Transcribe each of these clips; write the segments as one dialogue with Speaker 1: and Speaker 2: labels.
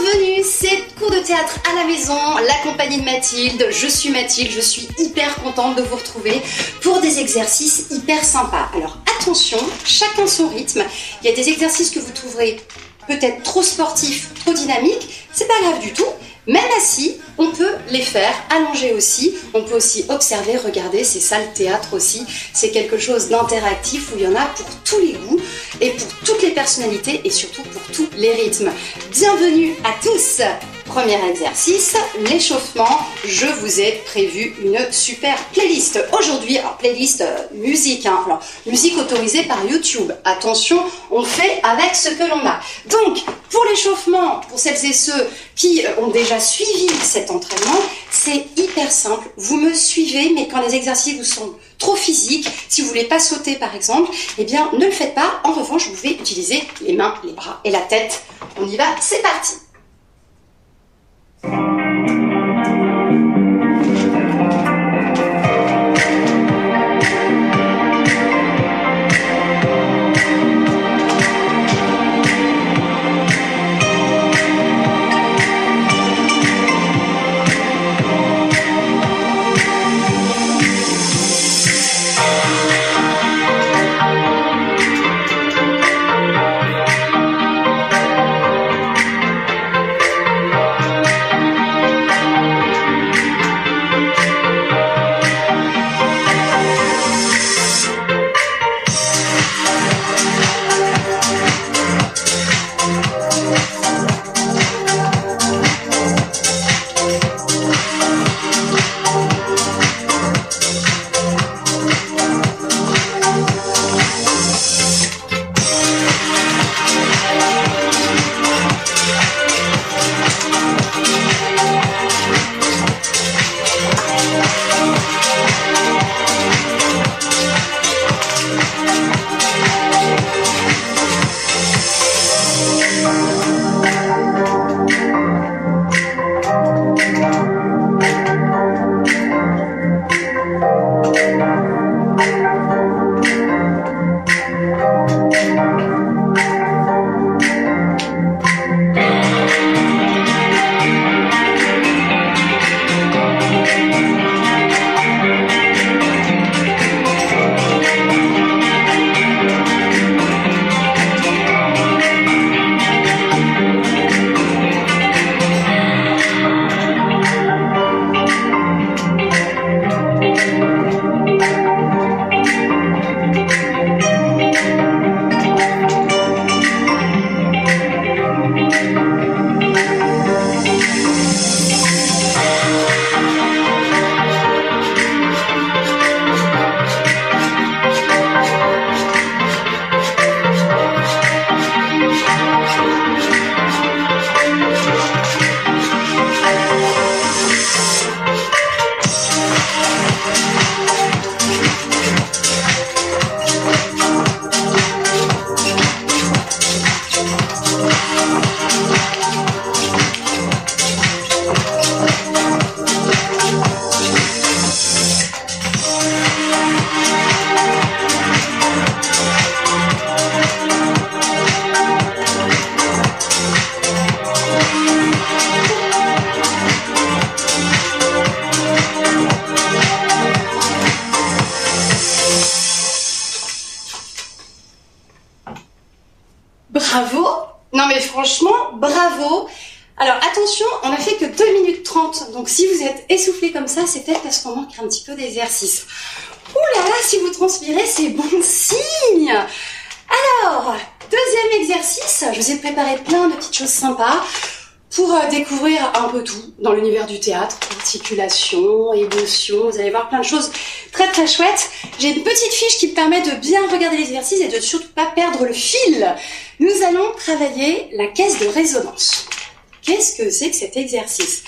Speaker 1: Bienvenue, c'est cours de théâtre à la maison, la compagnie de Mathilde. Je suis Mathilde, je suis hyper contente de vous retrouver pour des exercices hyper sympas. Alors attention, chacun son rythme. Il y a des exercices que vous trouverez peut-être trop sportifs, trop dynamiques. C'est pas grave du tout. Même assis, on peut les faire, allongés aussi. On peut aussi observer, regarder, c'est ça le théâtre aussi. C'est quelque chose d'interactif où il y en a pour tous les goûts et pour toutes les personnalités et surtout pour tous les rythmes. Bienvenue à tous. Premier exercice, l'échauffement. Je vous ai prévu une super playlist. Aujourd'hui, alors playlist musique, hein. Alors, musique autorisée par YouTube. Attention, on fait avec ce que l'on a. Donc, pour l'échauffement, pour celles et ceux qui ont déjà suivi cet entraînement, c'est hyper simple. Vous me suivez, mais quand les exercices vous semblent trop physiques, si vous voulez pas sauter par exemple, eh bien ne le faites pas. En revanche, vous pouvez utiliser les mains, les bras et la tête. On y va, c'est parti. Bravo! Non mais franchement, bravo! Alors attention, on a fait que 2 minutes 30, donc si vous êtes essoufflé comme ça, c'est peut-être parce qu'on manque un petit peu d'exercice. Ouh là là, si vous transpirez, c'est bon signe! Alors, deuxième exercice, je vous ai préparé plein de petites choses sympas pour découvrir un peu tout dans l'univers du théâtre, articulation, émotion, vous allez voir plein de choses très très chouettes. J'ai une petite fiche qui me permet de bien regarder l'exercice et de surtout pas perdre le fil. Nous allons travailler la caisse de résonance. Qu'est-ce que c'est que cet exercice?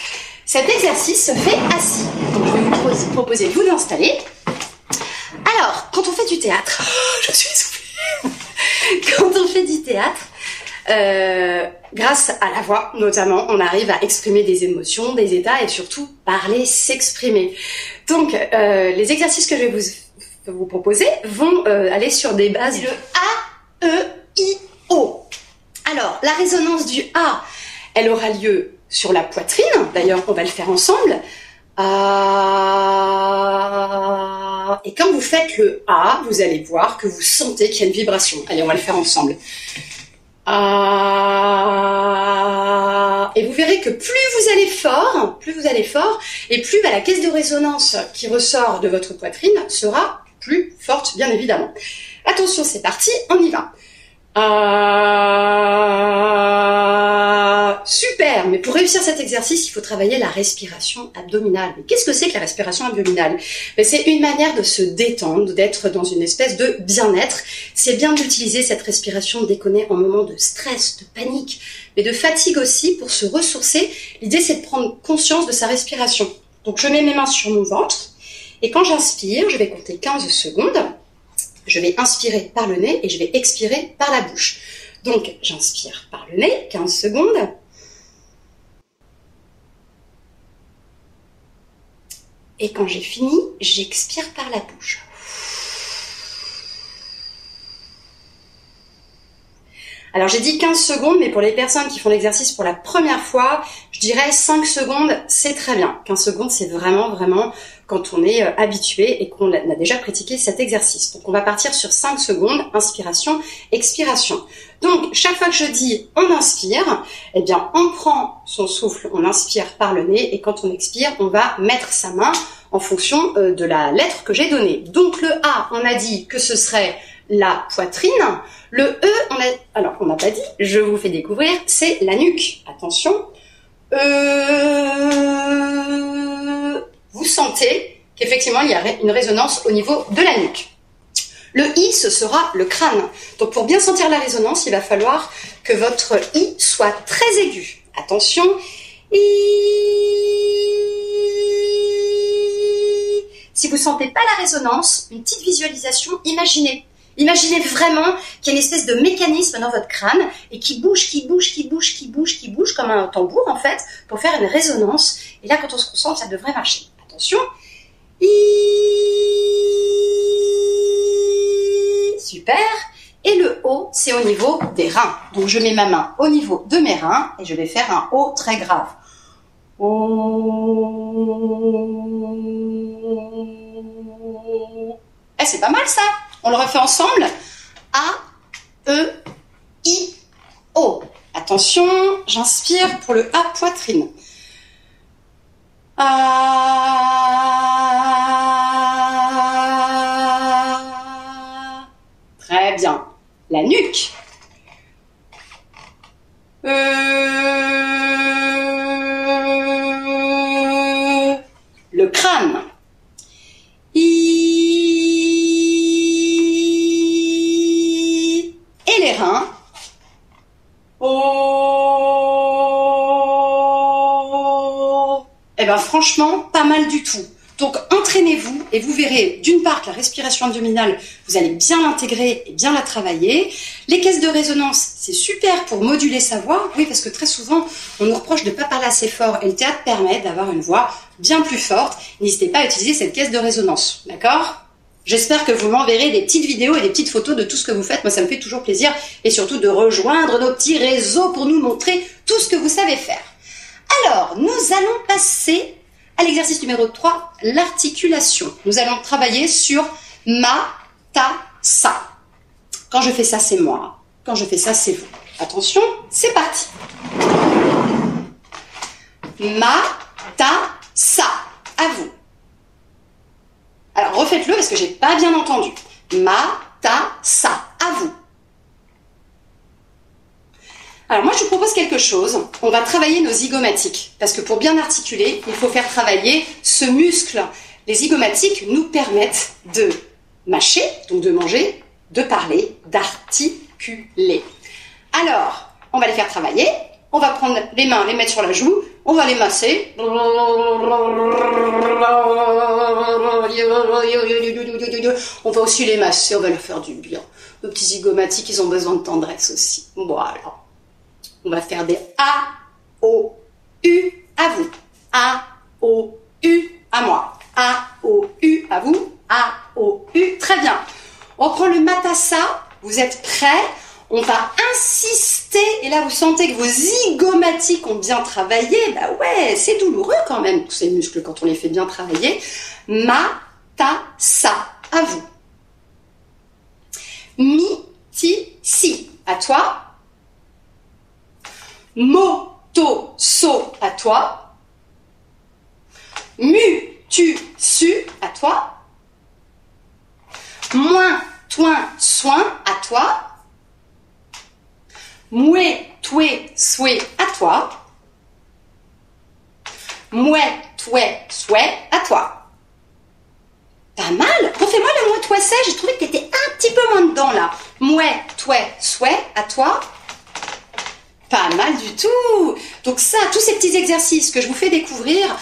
Speaker 1: Cet exercice se fait assis. Donc je vais vous proposer de vous installer. Alors, quand on fait du théâtre, je suis essoufflée. Quand on fait du théâtre, grâce à la voix notamment, on arrive à exprimer des émotions, des états et surtout parler, s'exprimer. Donc les exercices que je vais vous proposer vont aller sur des bases de A, E, I, O. Alors la résonance du A, Elle aura lieu sur la poitrine. D'ailleurs, on va le faire ensemble. A. Et quand vous faites le A, vous allez voir que vous sentez qu'il y a une vibration. Allez, on va le faire ensemble. A. Et vous verrez que plus vous allez fort, et plus la caisse de résonance qui ressort de votre poitrine sera plus forte, bien évidemment. Attention, c'est parti, on y va. Super, mais pour réussir cet exercice, il faut travailler la respiration abdominale. Mais qu'est-ce que c'est que la respiration abdominale? C'est une manière de se détendre, d'être dans une espèce de bien-être. C'est bien d'utiliser cette respiration dès qu'on est en moment de stress, de panique, mais de fatigue aussi pour se ressourcer. L'idée, c'est de prendre conscience de sa respiration. Donc, je mets mes mains sur mon ventre et quand j'inspire, je vais compter 15 secondes. Je vais inspirer par le nez et je vais expirer par la bouche. Donc, j'inspire par le nez, 15 secondes. Et quand j'ai fini, j'expire par la bouche. Alors, j'ai dit 15 secondes, mais pour les personnes qui font l'exercice pour la première fois, je dirais 5 secondes, c'est très bien. 15 secondes, c'est vraiment quand on est habitué et qu'on a déjà pratiqué cet exercice. Donc, on va partir sur 5 secondes, inspiration, expiration. Donc, chaque fois que je dis on inspire, eh bien, on prend son souffle, on inspire par le nez et quand on expire, on va mettre sa main en fonction de la lettre que j'ai donnée. Donc, le A, on a dit que ce serait la poitrine. Le E, on n'a pas dit, je vous fais découvrir, c'est la nuque. Attention. Vous sentez qu'effectivement, il y a une résonance au niveau de la nuque. Le I, ce sera le crâne. Donc, pour bien sentir la résonance, il va falloir que votre I soit très aigu. Attention. I. Si vous ne sentez pas la résonance, une petite visualisation, imaginez vraiment qu'il y a une espèce de mécanisme dans votre crâne et qui bouge comme un tambour en fait pour faire une résonance. Et là, quand on se concentre, ça devrait marcher. Attention. Super. Et le O, c'est au niveau des reins. Donc, je mets ma main au niveau de mes reins et je vais faire un O très grave. Eh, c'est pas mal ça. On le refait ensemble. A, E, I, O. Attention, j'inspire pour le A poitrine. A. Très bien. La nuque. Le crâne. Et les reins. Eh bien, franchement, pas mal du tout. Donc, entraînez-vous et vous verrez, d'une part, que la respiration abdominale, vous allez bien l'intégrer et bien la travailler. Les caisses de résonance, c'est super pour moduler sa voix. Oui, parce que très souvent, on nous reproche de ne pas parler assez fort et le théâtre permet d'avoir une voix bien plus forte. N'hésitez pas à utiliser cette caisse de résonance, d'accord ? J'espère que vous m'enverrez des petites vidéos et des petites photos de tout ce que vous faites. Moi, ça me fait toujours plaisir. Et surtout de rejoindre nos petits réseaux pour nous montrer tout ce que vous savez faire. Alors, nous allons passer à l'exercice numéro 3, l'articulation. Nous allons travailler sur ma, ta, sa. Quand je fais ça, c'est moi. Quand je fais ça, c'est vous. Attention, c'est parti. Ma, ta, sa. À vous. Alors, refaites-le parce que j'ai pas bien entendu. Ma, ta, sa. À vous. Alors, moi, je vous propose quelque chose. On va travailler nos zygomatiques. Parce que pour bien articuler, il faut faire travailler ce muscle. Les zygomatiques nous permettent de mâcher, donc de manger, de parler, d'articuler. Alors, on va les faire travailler. On va prendre les mains, les mettre sur la joue. On va les masser. On va aussi les masser, on va leur faire du bien. Nos petits zygomatiques, ils ont besoin de tendresse aussi. Voilà. On va faire des A, O, U à vous. A, O, U à moi. A, O, U à vous. A, O, U. Très bien. On prend le matassa. Vous êtes prêts? On va insister, et là vous sentez que vos zygomatiques ont bien travaillé, bah ouais, c'est douloureux quand même, tous ces muscles quand on les fait bien travailler. Ma, ta, sa, à vous. Mi, ti, si, à toi. Mo, to, so, à toi. Mu, tu, su, à toi. Moins, toin, soin, à toi. Moué, toué, soué, à toi. Mouais, toué, souhait, à toi. Pas mal. Refais-moi le mouais, toué, c'est. J'ai trouvé que tu étais un petit peu moins dedans là. Mouais, toué, souhait, à toi. Pas mal du tout. Donc ça, tous ces petits exercices que je vous fais découvrir,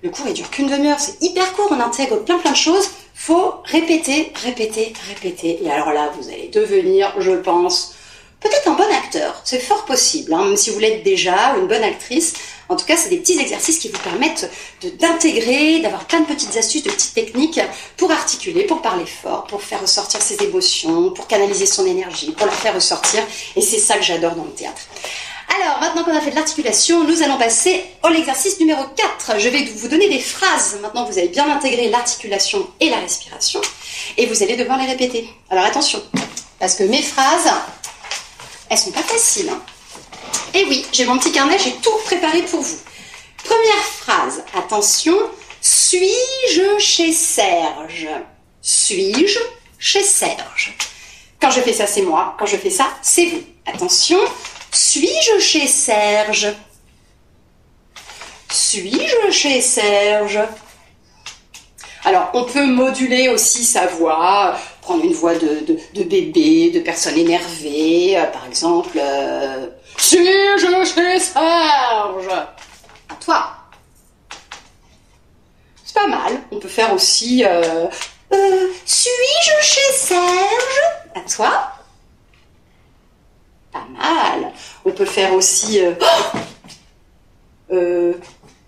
Speaker 1: le cours il dure qu'une demi-heure, c'est hyper court, on intègre plein de choses. Faut répéter, répéter, répéter. Et alors là, vous allez devenir, je pense, peut-être un bon acteur. C'est fort possible, hein, même si vous l'êtes déjà, une bonne actrice. En tout cas, c'est des petits exercices qui vous permettent d'intégrer, d'avoir plein de petites astuces, de petites techniques pour articuler, pour parler fort, pour faire ressortir ses émotions, pour canaliser son énergie, pour la faire ressortir. Et c'est ça que j'adore dans le théâtre. Alors, maintenant qu'on a fait de l'articulation, nous allons passer à l'exercice numéro 4. Je vais vous donner des phrases. Maintenant, vous avez bien intégré l'articulation et la respiration. Et vous allez devoir les répéter. Alors, attention, parce que mes phrases, elles sont pas faciles. Hein. Et oui, j'ai mon petit carnet, j'ai tout préparé pour vous. Première phrase, attention. Suis-je chez Serge? Suis-je chez Serge? Quand je fais ça, c'est moi. Quand je fais ça, c'est vous. Attention. Suis-je chez Serge? Suis-je chez Serge? Alors, on peut moduler aussi sa voix, prendre une voix de bébé, de personne énervée, par exemple. Suis-je chez Serge? À toi. C'est pas mal. On peut faire aussi. Suis-je chez Serge? À toi. Pas mal. On peut faire aussi.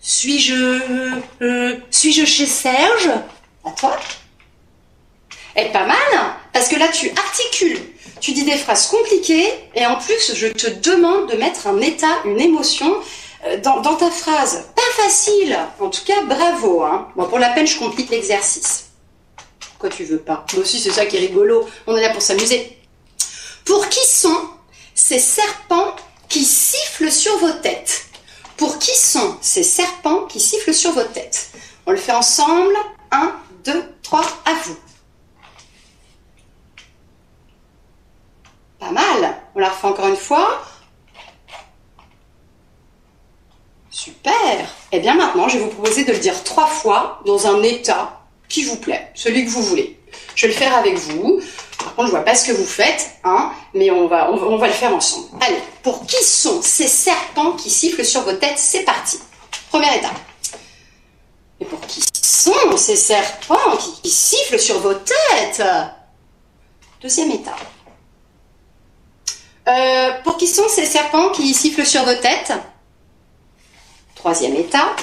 Speaker 1: Suis-je chez Serge? À toi. Et pas mal, parce que là tu articules, tu dis des phrases compliquées et en plus je te demande de mettre un état, une émotion dans ta phrase. Pas facile. En tout cas, bravo. Hein. Bon, pour la peine, je complique l'exercice. Pourquoi tu veux pas? Moi aussi, c'est ça qui est rigolo. On est là pour s'amuser. Pour qui sont ces serpents qui sifflent sur vos têtes? Pour qui sont ces serpents qui sifflent sur vos têtes? On le fait ensemble. 1, 2, 3, à vous. Pas mal. On la refait encore une fois. Super. Et bien maintenant, je vais vous proposer de le dire 3 fois dans un état qui vous plaît, celui que vous voulez. Je vais le faire avec vous. Par contre, je vois pas ce que vous faites, hein, mais on va le faire ensemble. Allez, pour qui sont ces serpents qui sifflent sur vos têtes? C'est parti. Première étape. Et pour qui sont ces serpents qui sifflent sur vos têtes? Deuxième étape. Pour qui sont ces serpents qui sifflent sur vos têtes? Troisième étape.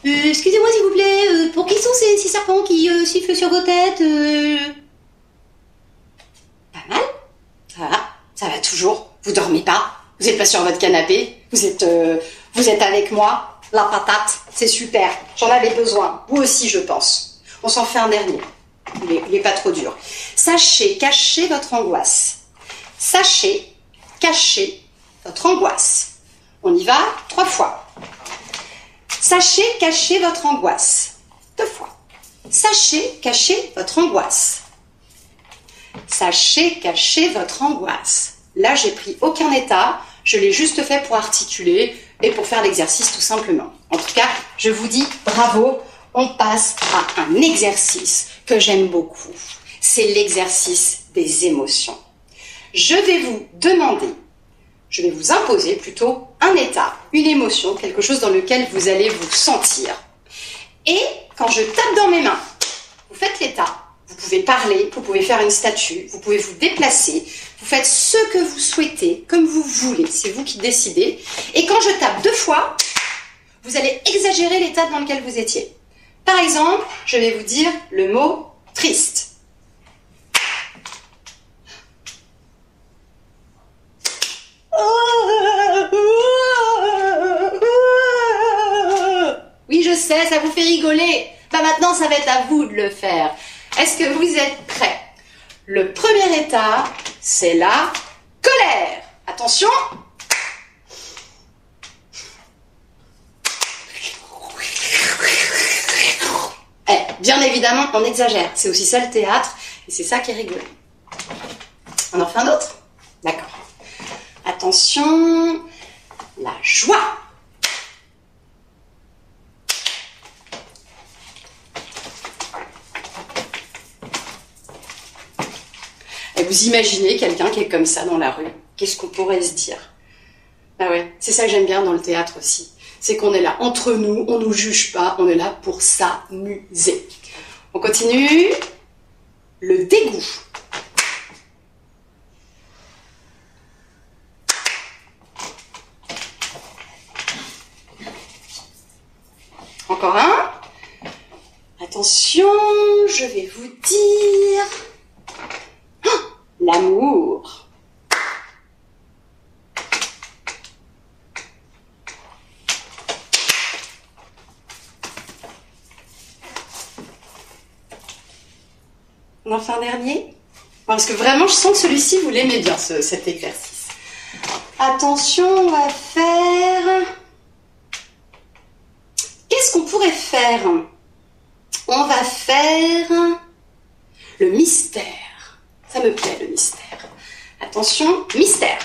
Speaker 1: Excusez-moi s'il vous plaît, pour qui sont ces serpents qui sifflent sur vos têtes? Pas mal. Voilà, ça va toujours. Vous dormez pas, vous n'êtes pas sur votre canapé, vous êtes avec moi. La patate, c'est super. J'en avais besoin. Vous aussi, je pense. On s'en fait un dernier. Il est pas trop dur. Sachez cacher votre angoisse. Sachez cacher votre angoisse. On y va 3 fois. Sachez cacher votre angoisse. 2 fois. Sachez cacher votre angoisse. Sachez cacher votre angoisse. Là, j'ai pris aucun état. Je l'ai juste fait pour articuler et pour faire l'exercice tout simplement. En tout cas, je vous dis bravo. On passe à un exercice que j'aime beaucoup. C'est l'exercice des émotions. Je vais vous imposer plutôt un état, une émotion, quelque chose dans lequel vous allez vous sentir. Et quand je tape dans mes mains, vous faites l'état. Vous pouvez parler, vous pouvez faire une statue, vous pouvez vous déplacer, vous faites ce que vous souhaitez, comme vous voulez, c'est vous qui décidez. Et quand je tape 2 fois, vous allez exagérer l'état dans lequel vous étiez. Par exemple, je vais vous dire le mot triste. sais, ça vous fait rigoler. Bah maintenant, ça va être à vous de le faire. Est-ce que vous êtes prêts? Le premier état, c'est la colère. Attention. Bien évidemment, on exagère. C'est aussi ça le théâtre et c'est ça qui est rigolo. On en fait un autre? D'accord. Attention, la joie. Et vous imaginez quelqu'un qui est comme ça dans la rue. Qu'est-ce qu'on pourrait se dire? Ah ouais, c'est ça que j'aime bien dans le théâtre aussi. C'est qu'on est là entre nous, on ne nous juge pas, on est là pour s'amuser. On continue. Le dégoût. Encore un. Attention, je vais vous dire... Oh, l'amour. On en fait un dernier? Parce que vraiment, je sens que celui-ci, vous l'aimez bien, cet exercice. Attention, on va faire... Qu'est-ce qu'on pourrait faire? On va faire le mystère. Ça me plaît, le mystère. Attention, mystère.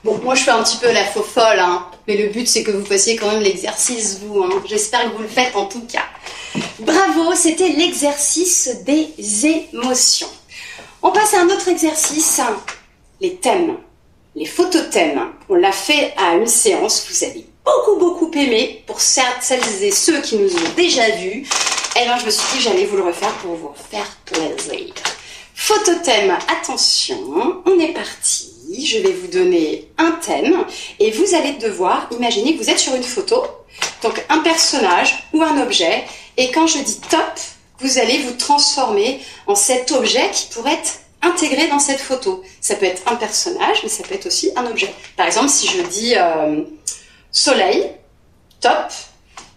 Speaker 1: Bon, moi je fais un petit peu la faux folle, hein, mais le but c'est que vous fassiez quand même l'exercice, vous. Hein. J'espère que vous le faites en tout cas. Bravo, c'était l'exercice des émotions. On passe à un autre exercice, les thèmes, les photothèmes. On l'a fait à une séance, vous avez beaucoup aimé. Pour celles et ceux qui nous ont déjà vus, eh ben, je me suis dit que j'allais vous le refaire pour vous faire plaisir. Photothème, attention, on est parti. Je vais vous donner un thème et vous allez devoir imaginer que vous êtes sur une photo, donc un personnage ou un objet, et quand je dis top, vous allez vous transformer en cet objet qui pourrait être intégré dans cette photo. Ça peut être un personnage, mais ça peut être aussi un objet. Par exemple, si je dis soleil, top,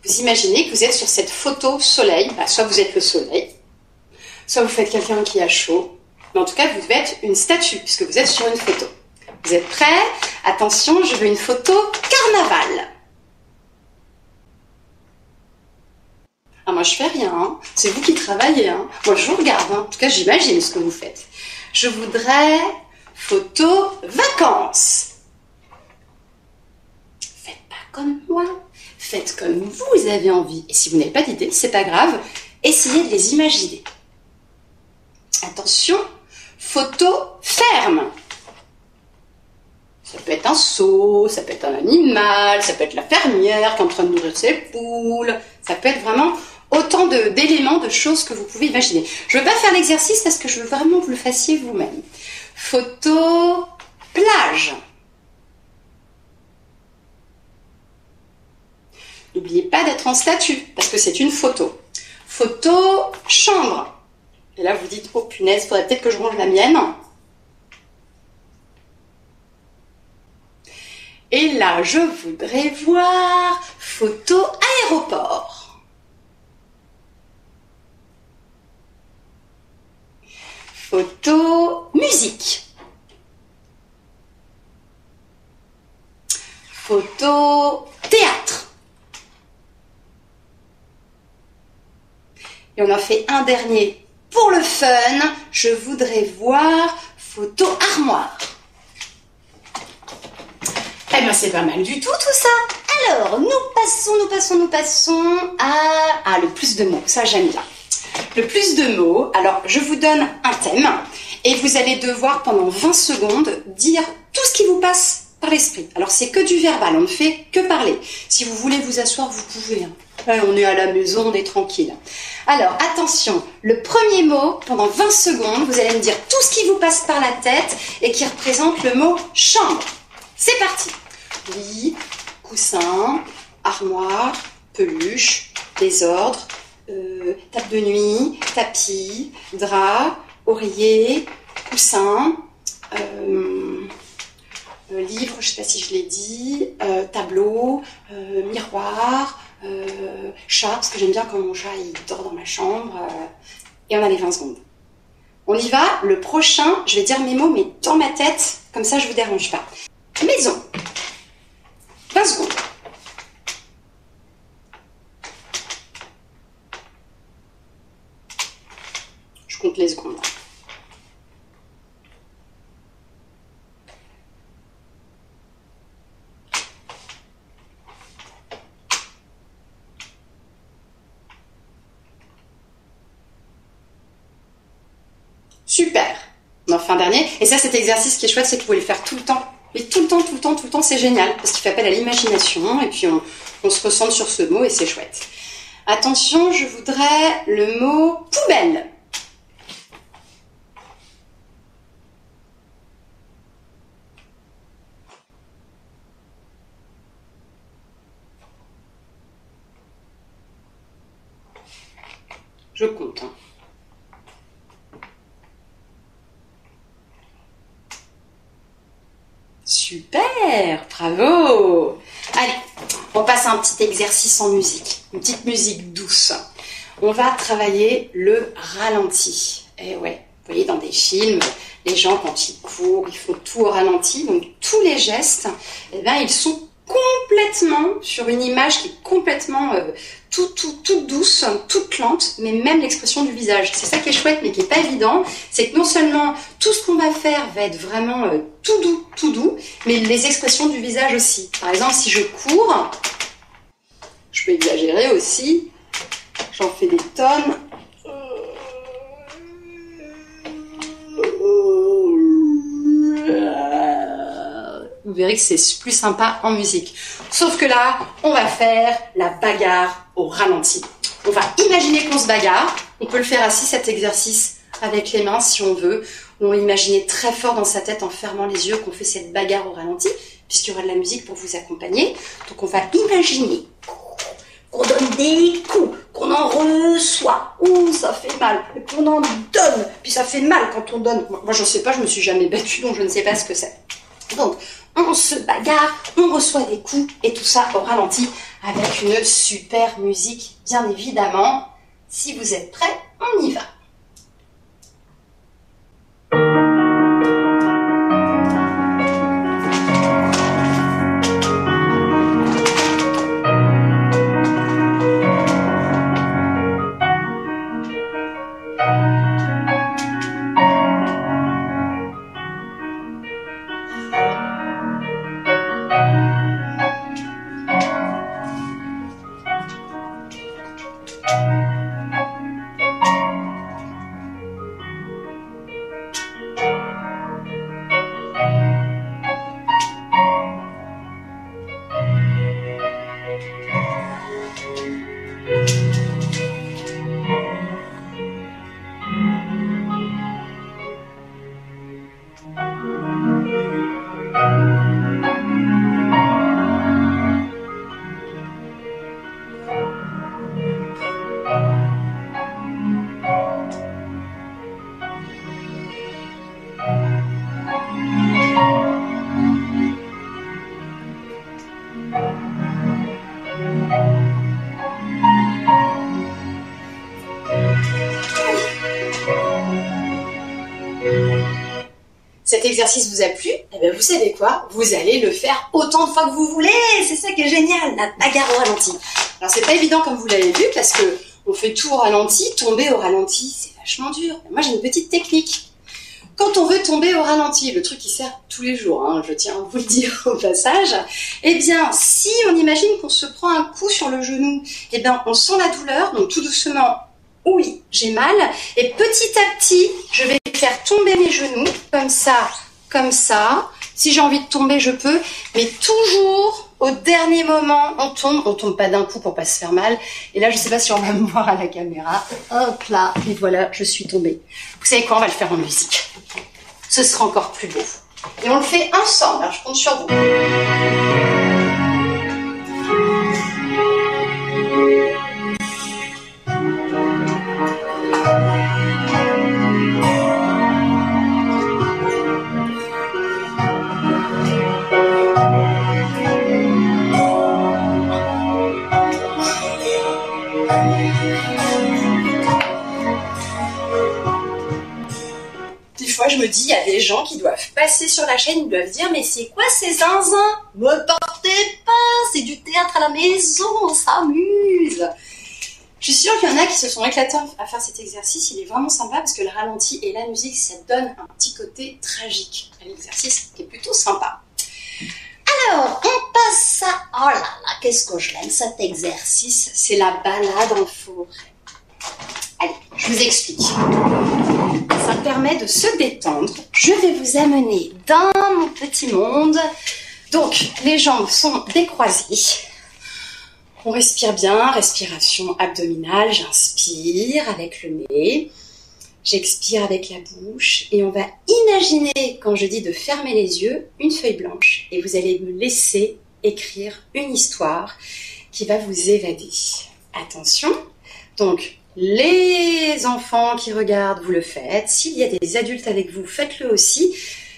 Speaker 1: vous imaginez que vous êtes sur cette photo soleil, bah, soit vous êtes le soleil, soit vous faites quelqu'un qui a chaud, mais en tout cas, vous devez être une statue, puisque vous êtes sur une photo. Vous êtes prêts? Attention, je veux une photo carnaval. Ah, moi, je fais rien, hein. C'est vous qui travaillez. Hein. Moi, je vous regarde. Hein. En tout cas, j'imagine ce que vous faites. Je voudrais photo vacances. Faites pas comme moi. Faites comme vous avez envie. Et si vous n'avez pas d'idée, c'est pas grave. Essayez de les imaginer. Attention, photo ferme. Ça peut être un seau, ça peut être un animal, ça peut être la fermière qui est en train de nourrir ses poules. Ça peut être vraiment autant d'éléments, de choses que vous pouvez imaginer. Je ne veux pas faire l'exercice parce que je veux vraiment que vous le fassiez vous-même. Photo plage. N'oubliez pas d'être en statue parce que c'est une photo. Photo chambre. Et là, vous dites, oh punaise, il faudrait peut-être que je range la mienne. Et là, je voudrais voir photo aéroport. Photo musique. Photo théâtre. Et on en fait un dernier. Pour le fun, je voudrais voir photo armoire. Eh bien, c'est pas mal du tout ça. Alors, nous passons à le plus de mots. Ça, j'aime bien. Le plus de mots. Alors, je vous donne un thème et vous allez devoir, pendant 20 secondes, dire tout ce qui vous passe par l'esprit. Alors, c'est que du verbal. On ne fait que parler. Si vous voulez vous asseoir, vous pouvez. Hein. Là, on est à la maison, on est tranquille. Alors, attention. Le premier mot, pendant 20 secondes, vous allez me dire tout ce qui vous passe par la tête et qui représente le mot chambre. C'est parti. Lit, coussin, armoire, peluche, désordre, table de nuit, tapis, drap, oreiller, coussin, livre, je ne sais pas si je l'ai dit, tableau, miroir, chat, parce que j'aime bien quand mon chat il dort dans ma chambre, et on a les 20 secondes. On y va, le prochain, je vais dire mes mots, mais dans ma tête, comme ça je ne vous dérange pas. Maison, 20 secondes. Je compte les secondes. Super. On en fait un dernier. Et ça, cet exercice qui est chouette, c'est que vous pouvez le faire tout le temps. Mais tout le temps, tout le temps, tout le temps, c'est génial. Parce qu'il fait appel à l'imagination. Et puis, on se ressent sur ce mot et c'est chouette. Attention, je voudrais le mot poubelle. Je compte. Hein. Super, bravo. Allez, on passe à un petit exercice en musique, une petite musique douce. On va travailler le ralenti. Et ouais, vous voyez dans des films, les gens quand ils courent, ils font tout au ralenti, donc tous les gestes, eh ben, ils sont complètement sur une image qui est complètement toute douce, toute lente, mais même l'expression du visage. C'est ça qui est chouette, mais qui est pas évident. C'est que non seulement tout ce qu'on va faire va être vraiment tout doux, mais les expressions du visage aussi. Par exemple, si je cours, je peux exagérer aussi. J'en fais des tonnes. Vous verrez que c'est plus sympa en musique. Sauf que là, on va faire la bagarre au ralenti. On va imaginer qu'on se bagarre. On peut le faire assis, cet exercice, avec les mains si on veut. On va imaginer très fort dans sa tête en fermant les yeux qu'on fait cette bagarre au ralenti, puisqu'il y aura de la musique pour vous accompagner. Donc on va imaginer qu'on donne des coups, qu'on en reçoit. Ouh, ça fait mal. Et qu'on en donne. Puis ça fait mal quand on donne. Moi, je ne sais pas, je me suis jamais battue, donc je ne sais pas ce que c'est. Donc, on se bagarre, on reçoit des coups, et tout ça au ralenti, avec une super musique, bien évidemment. Si vous êtes prêts, on y va. Cet exercice vous a plu? Eh bien, vous savez quoi? Vous allez le faire autant de fois que vous voulez. C'est ça qui est génial, la bagarre au ralenti. Alors, c'est pas évident comme vous l'avez vu parce que on fait tout au ralenti. Tomber au ralenti, c'est vachement dur. Moi, j'ai une petite technique. Quand on veut tomber au ralenti, le truc qui sert tous les jours, hein, je tiens à vous le dire au passage, eh bien, si on imagine qu'on se prend un coup sur le genou, eh bien, on sent la douleur, donc tout doucement, oui, j'ai mal, et petit à petit, je vais faire tomber mes genoux, comme ça, comme ça. Si j'ai envie de tomber, je peux, mais toujours au dernier moment, on tombe pas d'un coup pour pas se faire mal. Et là, je sais pas si on va me voir à la caméra. Hop là, et voilà, je suis tombée. Vous savez quoi, on va le faire en musique. Ce sera encore plus beau. Et on le fait ensemble, alors je compte sur vous. dis, il y a des gens qui doivent passer sur la chaîne, ils doivent dire, mais c'est quoi ces zinzins? Me partez pas, c'est du théâtre à la maison, on s'amuse. Je suis sûre qu'il y en a qui se sont éclatés à faire cet exercice, il est vraiment sympa parce que le ralenti et la musique, ça donne un petit côté tragique à l'exercice qui est plutôt sympa. Alors, on passe à... Oh là là, qu'est-ce que je l'aime cet exercice, c'est la balade en forêt. Allez, je vous explique. Ça permet de se détendre. Je vais vous amener dans mon petit monde. Donc, les jambes sont décroisées. On respire bien, respiration abdominale. J'inspire avec le nez. J'expire avec la bouche. Et on va imaginer, quand je dis de fermer les yeux, une feuille blanche. Et vous allez me laisser écrire une histoire qui va vous évader. Attention. Donc, les enfants qui regardent, vous le faites. S'il y a des adultes avec vous, faites-le aussi.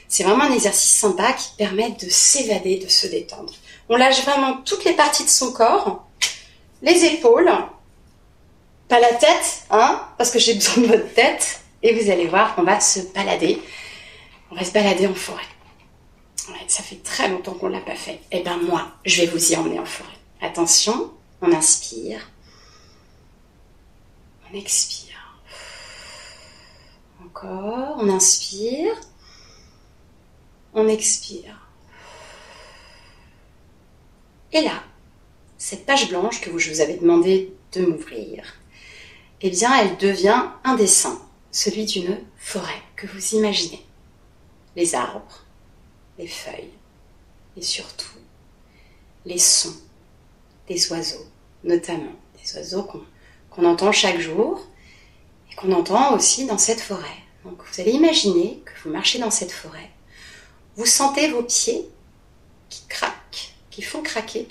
Speaker 1: C'est vraiment un exercice sympa qui permet de s'évader, de se détendre. On lâche vraiment toutes les parties de son corps. Les épaules. Pas la tête, hein, parce que j'ai besoin de votre tête. Et vous allez voir, on va se balader. On va se balader en forêt. Ouais, ça fait très longtemps qu'on ne l'a pas fait. Eh bien moi, je vais vous y emmener en forêt. Attention, on inspire. On expire. Encore, on inspire. On expire. Et là, cette page blanche que je vous avais demandé de m'ouvrir, eh bien, elle devient un dessin, celui d'une forêt que vous imaginez. Les arbres, les feuilles et surtout les sons des oiseaux, notamment des oiseaux qu'on entend chaque jour et qu'on entend aussi dans cette forêt. Donc vous allez imaginer que vous marchez dans cette forêt, vous sentez vos pieds qui font craquer,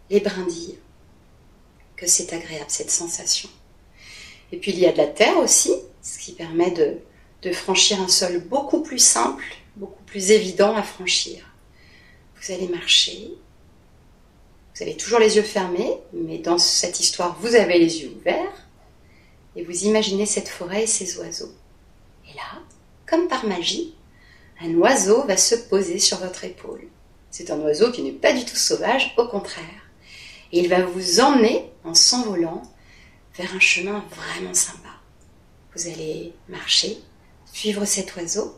Speaker 1: les brindilles, que c'est agréable cette sensation. Et puis il y a de la terre aussi, ce qui permet de franchir un sol beaucoup plus simple, beaucoup plus évident à franchir. Vous allez marcher, vous avez toujours les yeux fermés, mais dans cette histoire, vous avez les yeux ouverts, et vous imaginez cette forêt et ces oiseaux. Et là, comme par magie, un oiseau va se poser sur votre épaule. C'est un oiseau qui n'est pas du tout sauvage, au contraire. Et il va vous emmener, en s'envolant, vers un chemin vraiment sympa. Vous allez marcher, suivre cet oiseau,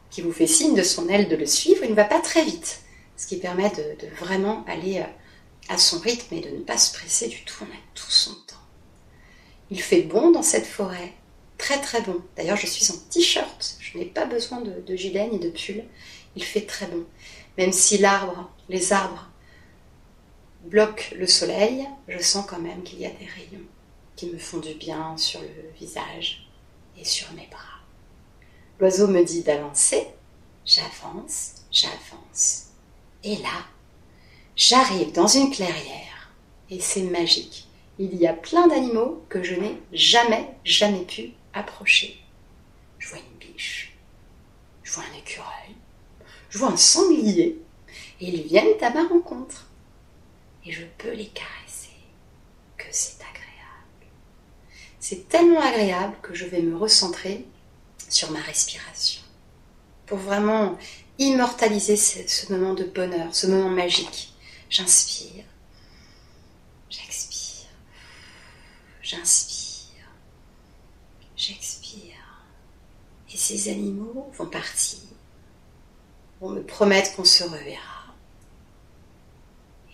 Speaker 1: qui vous fait signe de son aile de le suivre. Il ne va pas très vite, ce qui permet de vraiment aller à son rythme et de ne pas se presser du tout. On a tout son temps. Il fait bon dans cette forêt, très très bon. D'ailleurs, je suis en t-shirt, je n'ai pas besoin de gilet ni de pull. Il fait très bon. Même si les arbres bloquent le soleil, je sens quand même qu'il y a des rayons qui me font du bien sur le visage et sur mes bras. L'oiseau me dit d'avancer, j'avance, j'avance. Et là, j'arrive dans une clairière et c'est magique. Il y a plein d'animaux que je n'ai jamais pu approcher. Je vois une biche, je vois un écureuil, je vois un sanglier et ils viennent à ma rencontre. Et je peux les caresser, que c'est agréable. C'est tellement agréable que je vais me recentrer sur ma respiration pour vraiment immortaliser ce moment de bonheur, ce moment magique. J'inspire, j'expire, j'inspire, j'expire. Et ces animaux vont partir, vont me promettre qu'on se reverra.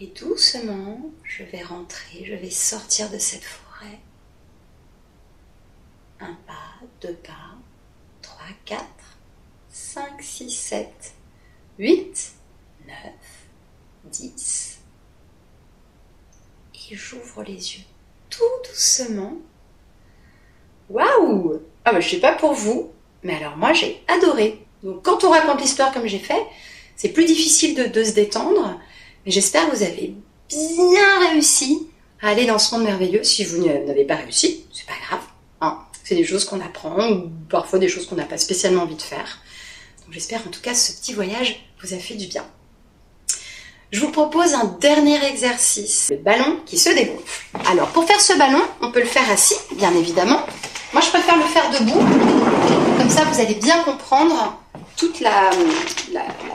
Speaker 1: Et doucement, je vais rentrer, je vais sortir de cette forêt. Un pas, 2 pas, 3, 4, 5, 6, 7, 8, 9, 10. Et j'ouvre les yeux tout doucement. Waouh! Ah bah je sais pas pour vous, mais alors moi j'ai adoré. Donc quand on raconte l'histoire comme j'ai fait, c'est plus difficile de se détendre. Mais j'espère que vous avez bien réussi à aller dans ce monde merveilleux. Si vous n'avez pas réussi, c'est pas grave. Hein. C'est des choses qu'on apprend ou parfois des choses qu'on n'a pas spécialement envie de faire. Donc j'espère en tout cas que ce petit voyage vous a fait du bien. Je vous propose un dernier exercice, le ballon qui se dégonfle. Alors pour faire ce ballon, on peut le faire assis, bien évidemment. Moi je préfère le faire debout, comme ça vous allez bien comprendre toute la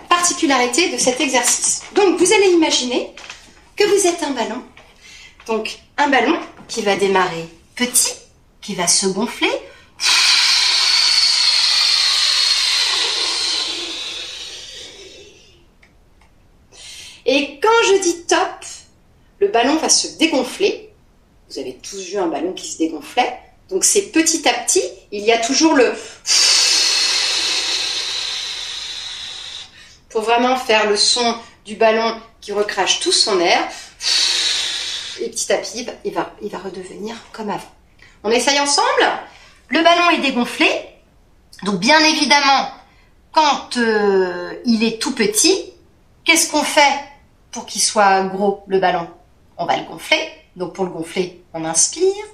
Speaker 1: particularité de cet exercice. Donc vous allez imaginer que vous êtes un ballon. Donc un ballon qui va démarrer petit, qui va se gonfler. Et quand je dis top, le ballon va se dégonfler. Vous avez tous vu un ballon qui se dégonflait. Donc c'est petit à petit, il y a toujours le... pour vraiment faire le son du ballon qui recrache tout son air. Et petit à petit, il va redevenir comme avant. On essaye ensemble. Le ballon est dégonflé. Donc bien évidemment, quand il est tout petit, qu'est-ce qu'on fait pour qu'il soit gros, le ballon? On va le gonfler. Donc pour le gonfler, on inspire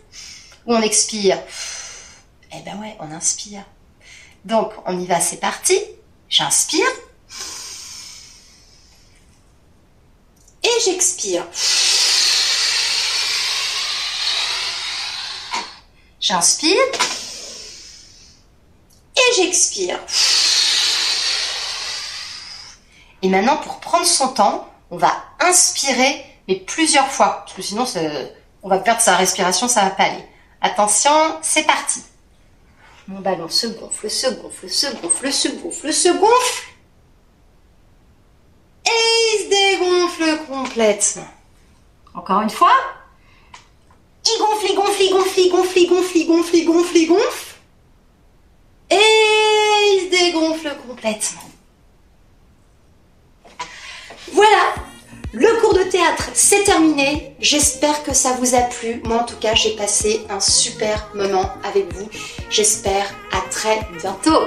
Speaker 1: ou on expire? Eh ben ouais, on inspire. Donc on y va, c'est parti. J'inspire. Et j'expire. J'inspire. Et j'expire. Et maintenant, pour prendre son temps, on va inspirer, mais plusieurs fois. Parce que sinon, on va perdre sa respiration, ça va pas aller. Attention, c'est parti. Mon ballon se gonfle, se gonfle, se gonfle, se gonfle, se gonfle. Et il se dégonfle complètement. Encore une fois. Il gonfle, il gonfle, il gonfle, il gonfle, il gonfle, il gonfle, il gonfle, il gonfle. Et il se dégonfle complètement. Voilà, le cours de théâtre, c'est terminé. J'espère que ça vous a plu. Moi, en tout cas, j'ai passé un super moment avec vous. J'espère à très bientôt.